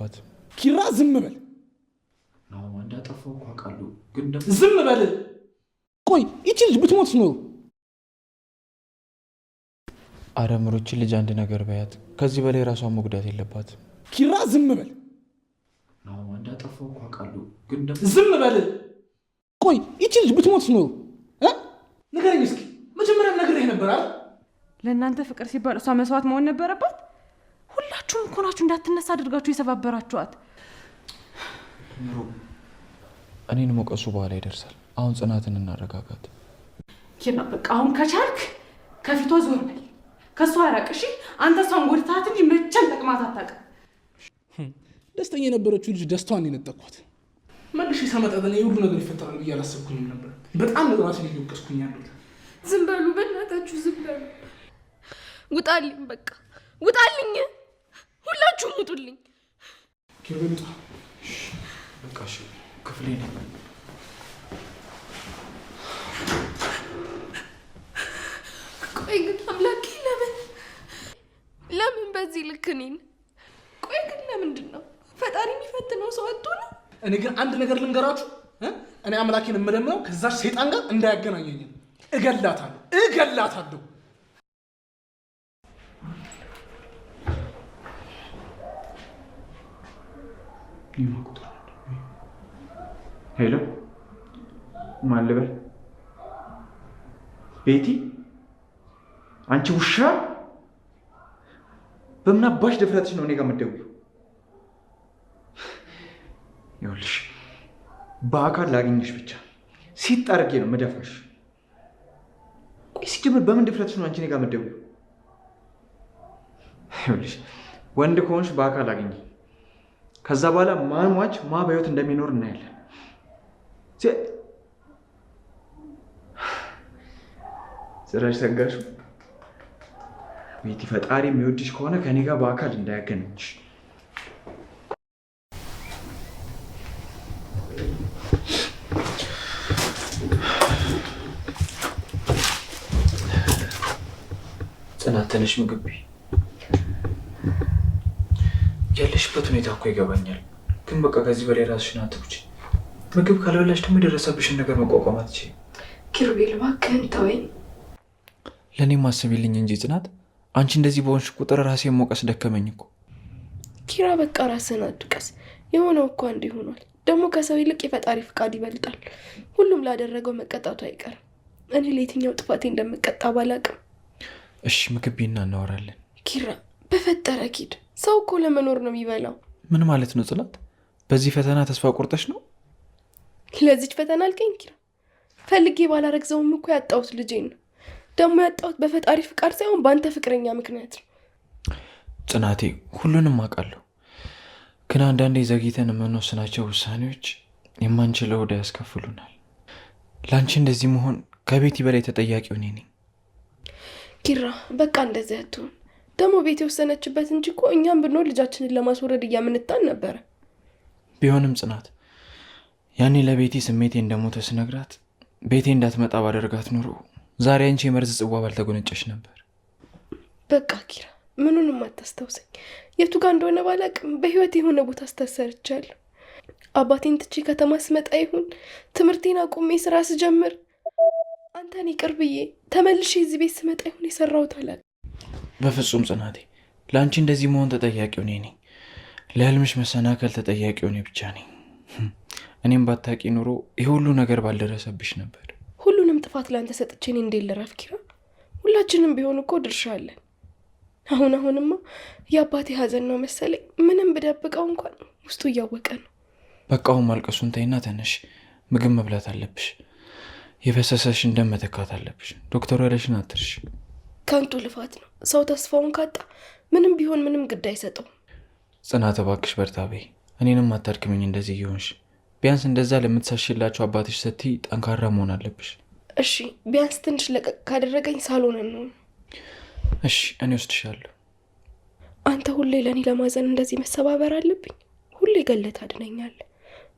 የለባትም። ኪራ ዝም በል። ነው እንዳጠፋው እኮ አውቃለሁ፣ ግን ዝም በል። ቆይ ይቺ ልጅ ብትሞት ነው? አረምሮች ልጅ አንድ ነገር በያት፣ ከዚህ በላይ ራሷን መጉዳት የለባትም። ኪራ ዝም በል። ነው እንዳጠፋው እኮ አውቃለሁ፣ ግን ዝም በል። ቆይ ይቺ ልጅ ብትሞት ነው? ንገረኝ እስኪ። መጀመሪያም ነግሬህ ነበር አይደል? ለእናንተ ፍቅር ሲባል እሷ መስዋዕት መሆን ነበረባት። ሁላችሁም እኮ ናችሁ እንዳትነሳ አድርጋችሁ የሰባበራችኋት። እኔን ሞቀሱ በኋላ ይደርሳል። አሁን ጽናትን እናረጋጋት። ኪራ በቃ አሁን ከቻልክ ከፊቷ ዞር በል፣ ከሷ አራቅ። እሺ አንተ እሷን ጎድታት እንጂ መቼም ጠቅማት አታውቅም። ደስተኛ የነበረችው ልጅ ደስታዋን የነጠኳት። መልሼ ሳመጣጠና የሁሉ ነገር ይፈጠራል ብዬ አላሰብኩኝም ነበር። በጣም ራሴን እየወቀስኩኝ ያሉት። ዝም በሉ በእናታችሁ ዝም በሉ። ውጣልኝ፣ በቃ ውጣልኝ፣ ሁላችሁም ውጡልኝ። ኪሩቤል ውጣ። በቃ እሺ፣ ክፍሌ ነው። ቆይ ግን አምላኬ ለምን በዚህ ልክ እኔን? ቆይ ግን ለምንድን ነው ፈጣሪ የሚፈትነው ሰው አጥቶ ነው? እኔ ግን አንድ ነገር ልንገራችሁ፣ እኔ አምላኬን የምለምነው ከዛች ሰይጣን ጋር እንዳያገናኘኝ። እገላታለሁ። ሄሎ፣ ማን ልበል? ቤቲ? አንቺ ውሻ! በምን አባሽ ድፍረትሽ ነው እኔ ጋር የምትደውይው? ይኸውልሽ በአካል ላገኝሽ ብቻ ሲጥ አድርጌ ነው መደፋሽ። ቆይ ሲጀምር በምን ድፍረትሽ ነው አንቺ እኔ ጋር የምትደውይው? ይኸውልሽ ወንድ ከሆንሽ በአካል አገኘኝ። ከዛ በኋላ ማን ሟች ማን በሕይወት እንደሚኖር እናያለን። ስራሽ ሰጋሹ። ቤቲ ፈጣሪ የሚወድሽ ከሆነ ከኔ ጋር በአካል እንዳያገናኝሽ። ጽናት ትንሽ ምግብ ያለሽበት ሁኔታ እኮ ይገባኛል፣ ግን በቃ ከዚህ በላይ ራስሽን አትጉጂ። ምግብ ካልበላሽ ደግሞ የደረሰብሽን ነገር መቋቋም አትችይም። ኪሩቤል እባክህን ተወኝ። ለእኔ ማሰቢልኝ እንጂ ጽናት፣ አንቺ እንደዚህ በሆንሽ ቁጥር ራሴን ሞቀስ ደከመኝ እኮ። ኪራ በቃ ራስህን አትውቀስ። የሆነው እኮ አንድ ይሆናል። ደግሞ ከሰው ይልቅ የፈጣሪ ፍቃድ ይበልጣል። ሁሉም ላደረገው መቀጣቱ አይቀርም። እኔ ለየትኛው ጥፋቴ እንደምቀጣ ባላቅም። እሺ ምግብ ቢና እናወራለን። ኪራ በፈጠረ ኪድ። ሰው እኮ ለመኖር ነው የሚበላው። ምን ማለት ነው ጽናት? በዚህ ፈተና ተስፋ ቆርጠሽ ነው? ለዚች ፈተና አልከኝ ኪራ? ፈልጌ ባላረግዘውም እኮ ያጣሁት ልጄን ነው። ደግሞ ያጣሁት በፈጣሪ ፍቃድ ሳይሆን በአንተ ፍቅረኛ ምክንያት ነው። ጽናቴ ሁሉንም አውቃለሁ፣ ግን አንዳንዴ ዘግይተን የምንወስናቸው ውሳኔዎች የማንችለው ዕዳ ያስከፍሉናል። ለአንቺ እንደዚህ መሆን ከቤቲ በላይ ተጠያቂው እኔ ነኝ። ኪራ በቃ እንደዚህ አትሆን። ደግሞ ቤት የወሰነችበት እንጂ እኮ እኛም ብንሆን ልጃችንን ለማስወረድ እያምንታን ነበረ። ቢሆንም ጽናት፣ ያኔ ለቤቲ ስሜቴ እንደሞተ ስነግራት ቤቴ እንዳትመጣ ባደርጋት ኑሮ ዛሬ አንቺ የመርዝ ጽዋ ባልተጎነጨሽ ነበር። በቃ ኪራ ምኑንም አታስታውሰኝ። የቱ ጋር እንደሆነ ባላቅም በህይወት የሆነ ቦታ አስታሰርቻለሁ። አባቴን ትቼ ከተማ ስመጣ ይሁን ትምህርቴን አቁሜ ስራ ስጀምር አንተን ይቅር ብዬ ተመልሼ እዚህ ቤት ስመጣ ይሁን የሰራሁት አላውቅም። በፍጹም ጽናቴ፣ ለአንቺ እንደዚህ መሆን ተጠያቂው እኔ ነኝ። ለህልምሽ መሰናከል ተጠያቂው እኔ ብቻ ነኝ። እኔም ባታቂ ኑሮ ይህ ሁሉ ነገር ባልደረሰብሽ ነበር። ሁሉንም ጥፋት ለአንተ ሰጥቼ እኔ እንዴት ልረፍ ኪራ? ሁላችንም ቢሆን እኮ ድርሻ አለን። አሁንማ የአባቴ ሀዘን ነው መሰለኝ። ምንም ብደብቀው እንኳን ውስጡ እያወቀ ነው። በቃውን ማልቀሱን ተይና ተነሽ። ምግብ መብላት አለብሽ። የፈሰሰሽ እንደም መተካት አለብሽ። ዶክተሩ ያለሽን አትርሽ። ከንቱ ልፋት ነው። ሰው ተስፋውን ካጣ ምንም ቢሆን ምንም ግድ አይሰጠው። ጽናት እባክሽ በርታ በይ። እኔንም አታድክምኝ እንደዚህ እየሆንሽ። ቢያንስ እንደዛ ለምትሳሽላቸው አባትሽ ስትይ ጠንካራ መሆን አለብሽ። እሺ ቢያንስ ትንሽ ለቀቅ ካደረገኝ ሳሎን ነው። እሺ እኔ ወስድሻለሁ። አንተ ሁሌ ለእኔ ለማዘን እንደዚህ መሰባበር አለብኝ? ሁሌ ገለት አድነኛል።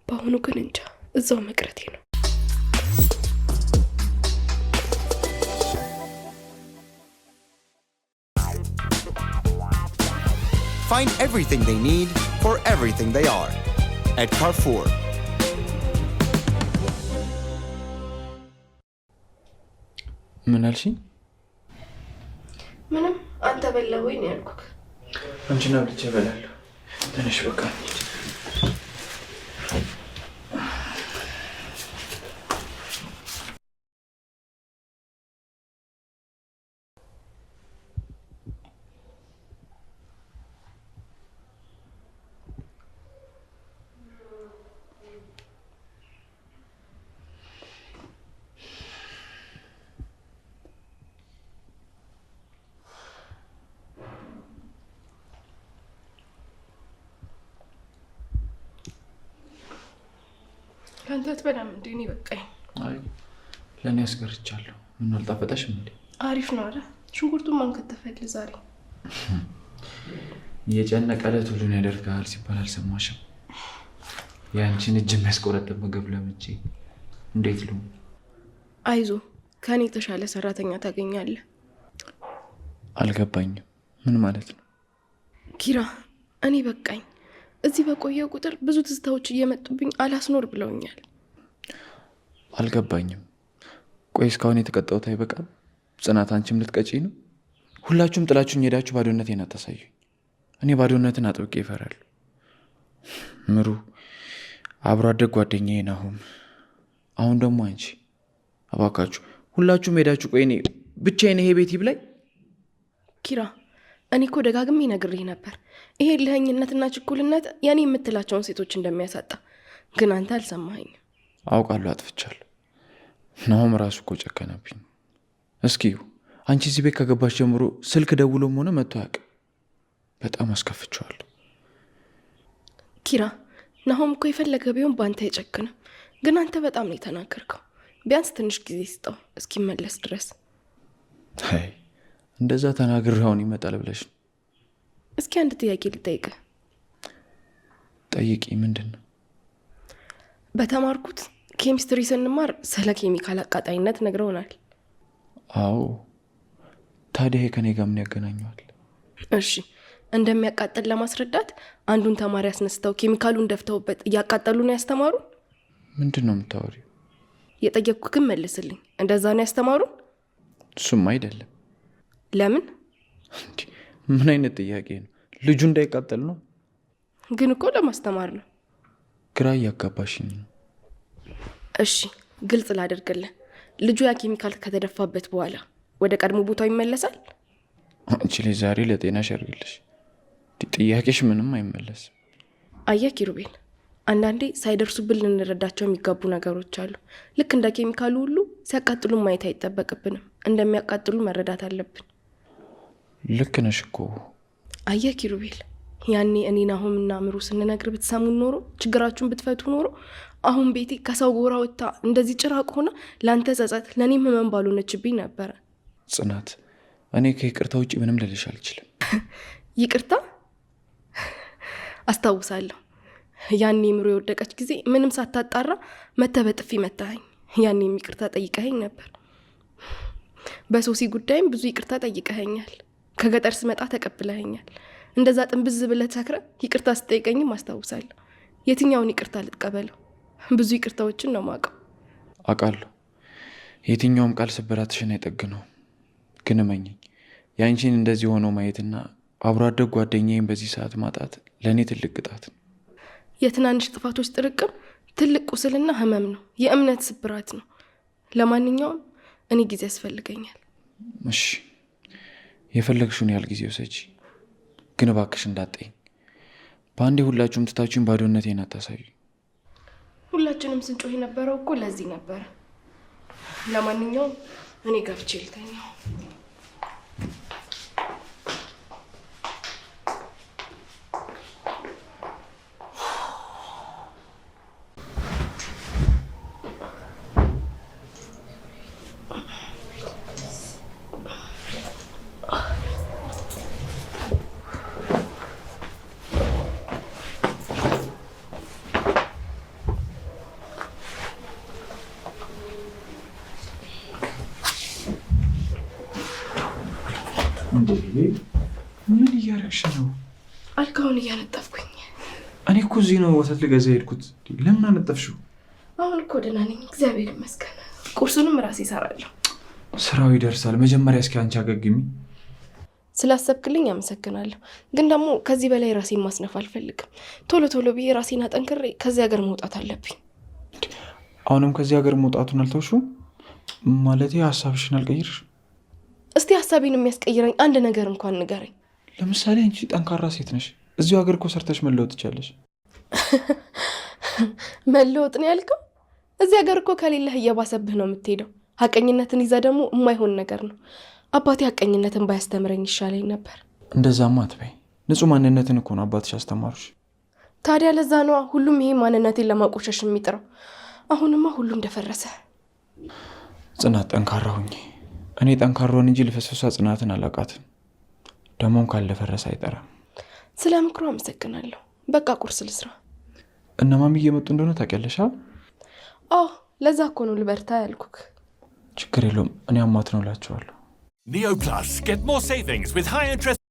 በአሁኑ ግን እንጃ እዛው መቅረቴ ነው። Find everything they need for everything they are. At Carrefour. ምን አልሽኝ? ምንም አንተ በላህ ወይ ነው ያልኩህ። አንቺና ብቻ እበላለሁ። ትንሽ በቃ ካንተ አትበላም እንዴ? እኔ በቃኝ። አይ ለኔ አስገርቻለሁ። ምን አልጣፈጠሽም እንዴ? አሪፍ ነው አይደል? ሽንኩርቱን ማን ከተፈልህ ዛሬ? የጨነቀ ዕለት ሁሉን ያደርጋል ሲባል አልሰማሽም? ያንቺን እጅ የሚያስቆረጥም ምግብ ለምጄ እንዴት ልሁ? አይዞ ከኔ የተሻለ ሰራተኛ ታገኛለህ። አልገባኝም። ምን ማለት ነው? ኪራ እኔ በቃኝ። እዚህ በቆየው ቁጥር ብዙ ትዝታዎች እየመጡብኝ አላስኖር ብለውኛል። አልገባኝም። ቆይ እስካሁን የተቀጣሁት አይበቃም? ጽናት አንቺም ልትቀጪ ነው? ሁላችሁም ጥላችሁኝ ሄዳችሁ ባዶነቴን አታሳዩኝ። እኔ ባዶነትን አጥብቄ ይፈራል። ምሩ፣ አብሮ አደግ ጓደኛዬ ናሁም፣ አሁን ደግሞ አንቺ። እባካችሁ ሁላችሁም ሄዳችሁ ቆይ እኔ ብቻዬን ይሄ ቤት ይብላኝ። ኪራ እኔ እኮ ደጋግሜ ነግሬህ ነበር ይሄ ልህኝነትና ችኩልነት ያኔ የምትላቸውን ሴቶች እንደሚያሳጣ፣ ግን አንተ አልሰማኸኝም። አውቃለሁ፣ አጥፍቻለሁ። ናሁም ራሱ እኮ ጨከነብኝ። እስኪ አንቺ እዚህ ቤት ከገባሽ ጀምሮ ስልክ ደውሎም ሆነ መጥቶ አያውቅም። በጣም አስከፍቼዋለሁ። ኪራ ናሁም እኮ የፈለገ ቢሆን በአንተ አይጨክንም፣ ግን አንተ በጣም ነው የተናገርከው። ቢያንስ ትንሽ ጊዜ ስጠው እስኪመለስ ድረስ። አይ እንደዛ ተናግሬውን ይመጣል ብለሽ ነው? እስኪ አንድ ጥያቄ ልጠይቅህ። ጠይቂ። ምንድን ነው? በተማርኩት ኬሚስትሪ ስንማር ስለ ኬሚካል አቃጣይነት ነግረውናል። አዎ፣ ታዲያ ከኔ ጋር ምን ያገናኘዋል? እሺ እንደሚያቃጥል ለማስረዳት አንዱን ተማሪ አስነስተው ኬሚካሉን ደፍተውበት እያቃጠሉ ነው ያስተማሩ። ምንድን ነው የምታወሪው? የጠየቅኩህ ግን መልስልኝ። እንደዛ ነው ያስተማሩ? እሱም አይደለም። ለምን? ምን አይነት ጥያቄ ነው? ልጁ እንዳይቃጠል ነው። ግን እኮ ለማስተማር ነው። ግራ እያጋባሽኝ ነው። እሺ ግልጽ ላደርግልህ፣ ልጁ ያ ኬሚካል ከተደፋበት በኋላ ወደ ቀድሞ ቦታው ይመለሳል? አንቺ ላይ ዛሬ ለጤና ሸርግልሽ ጥያቄሽ ምንም አይመለስም። አየህ ኪሩቤል፣ አንዳንዴ ሳይደርሱብን ልንረዳቸው የሚገቡ ነገሮች አሉ። ልክ እንደ ኬሚካሉ ሁሉ ሲያቃጥሉ ማየት አይጠበቅብንም። እንደሚያቃጥሉ መረዳት አለብን። ልክ ነሽ እኮ። አየህ ኪሩቤል፣ ያኔ እኔ ናሁምና ምሩ ስንነግር ብትሰሙን ኖሮ፣ ችግራችሁን ብትፈቱ ኖሮ አሁን ቤቴ ከሰው ጎራ ወጥታ እንደዚህ ጭራቅ ሆና ለአንተ ጸጸት ለእኔም ህመም ባልሆነችብኝ ነበረ። ጽናት፣ እኔ ከይቅርታ ውጭ ምንም ልልሽ አልችልም። ይቅርታ? አስታውሳለሁ ያኔ ምሩ የወደቀች ጊዜ ምንም ሳታጣራ መተህ በጥፊ መታኸኝ። ያኔም ይቅርታ ጠይቀኸኝ ነበር። በሶሲ ጉዳይም ብዙ ይቅርታ ጠይቀኸኛል። ከገጠር ስመጣ ተቀብለኸኛል። እንደዛ ጥንብዝ ብለህ ተክረህ ይቅርታ ስጠይቀኝም አስታውሳለሁ። የትኛውን ይቅርታ ልትቀበለው? ብዙ ይቅርታዎችን ነው ማውቀው። አውቃለሁ። የትኛውም ቃል ስብራትሽን አይጠግነው። ግን እመኚኝ፣ ያንቺን እንደዚህ ሆኖ ማየትና አብሮ አደግ ጓደኛዬን በዚህ ሰዓት ማጣት ለእኔ ትልቅ ቅጣት ነው። የትናንሽ ጥፋቶች ጥርቅም ትልቅ ቁስልና ህመም ነው። የእምነት ስብራት ነው። ለማንኛውም እኔ ጊዜ ያስፈልገኛል። እሺ፣ የፈለግሽውን ያህል ጊዜ ውሰጂ። ግን እባክሽ እንዳጠኝ። በአንዴ ሁላችሁም ትታችሁኝ ባዶነቴን አታሳዩ። ሁላችንም ስንጮህ የነበረው እኮ ለዚህ ነበረ። ለማንኛውም እኔ ገብቼ ልተኛው። ምን እያረግሽ ነው? አልጋውን እያነጠፍኩኝ። እኔ እኮ እዚህ ነው ወተት ልገዛ ሄድኩት። ለምን አነጠፍሽው? አሁን እኮ ደህና ነኝ እግዚአብሔር ይመስገን። ቁርሱንም ራሴ እሰራለሁ። ስራው ይደርሳል። መጀመሪያ እስኪ አንቺ አገግሚ። ስላሰብክልኝ አመሰግናለሁ። ግን ደግሞ ከዚህ በላይ ራሴን ማስነፍ አልፈልግም። ቶሎ ቶሎ ብዬ ራሴን አጠንክሬ ከዚህ ሀገር መውጣት አለብኝ። አሁንም ከዚህ ሀገር መውጣቱን አልተውሽውም? ማለቴ ሀሳብሽን አልቀይርሽ? እስቲ ሀሳቤን የሚያስቀይረኝ አንድ ነገር እንኳን ንገረኝ። ለምሳሌ አንቺ ጠንካራ ሴት ነሽ። እዚሁ ሀገር እኮ ሰርተሽ መለወጥ ትቻለሽ። መለወጥ ነው ያልከው? እዚህ ሀገር እኮ ከሌለህ እየባሰብህ ነው የምትሄደው። ሀቀኝነትን ይዛ ደግሞ የማይሆን ነገር ነው። አባቴ ሀቀኝነትን ባያስተምረኝ ይሻለኝ ነበር። እንደዛማ አትበይ። ንጹህ ማንነትን እኮ ነው አባትሽ አስተማሩሽ። ታዲያ ለዛ ነዋ ሁሉም ይሄ ማንነቴን ለማቆሸሽ የሚጥረው። አሁንማ ሁሉም እንደፈረሰ። ጽናት ጠንካራ ሁኚ። እኔ ጠንካራውን እንጂ ልፈስፈሷ ጽናትን አላውቃትም። ደሞም ካልደፈረሰ አይጠራም። ስለ ምክሩ አመሰግናለሁ። በቃ ቁርስ ልስራ። እነ ማሚ እየመጡ እንደሆነ ታውቂያለሽ? አዎ ለዛ እኮ ነው ልበርታ ያልኩክ። ችግር የለውም። እኔ አማት ነው እላቸዋለሁ። Neo Plus. Get more savings with high interest.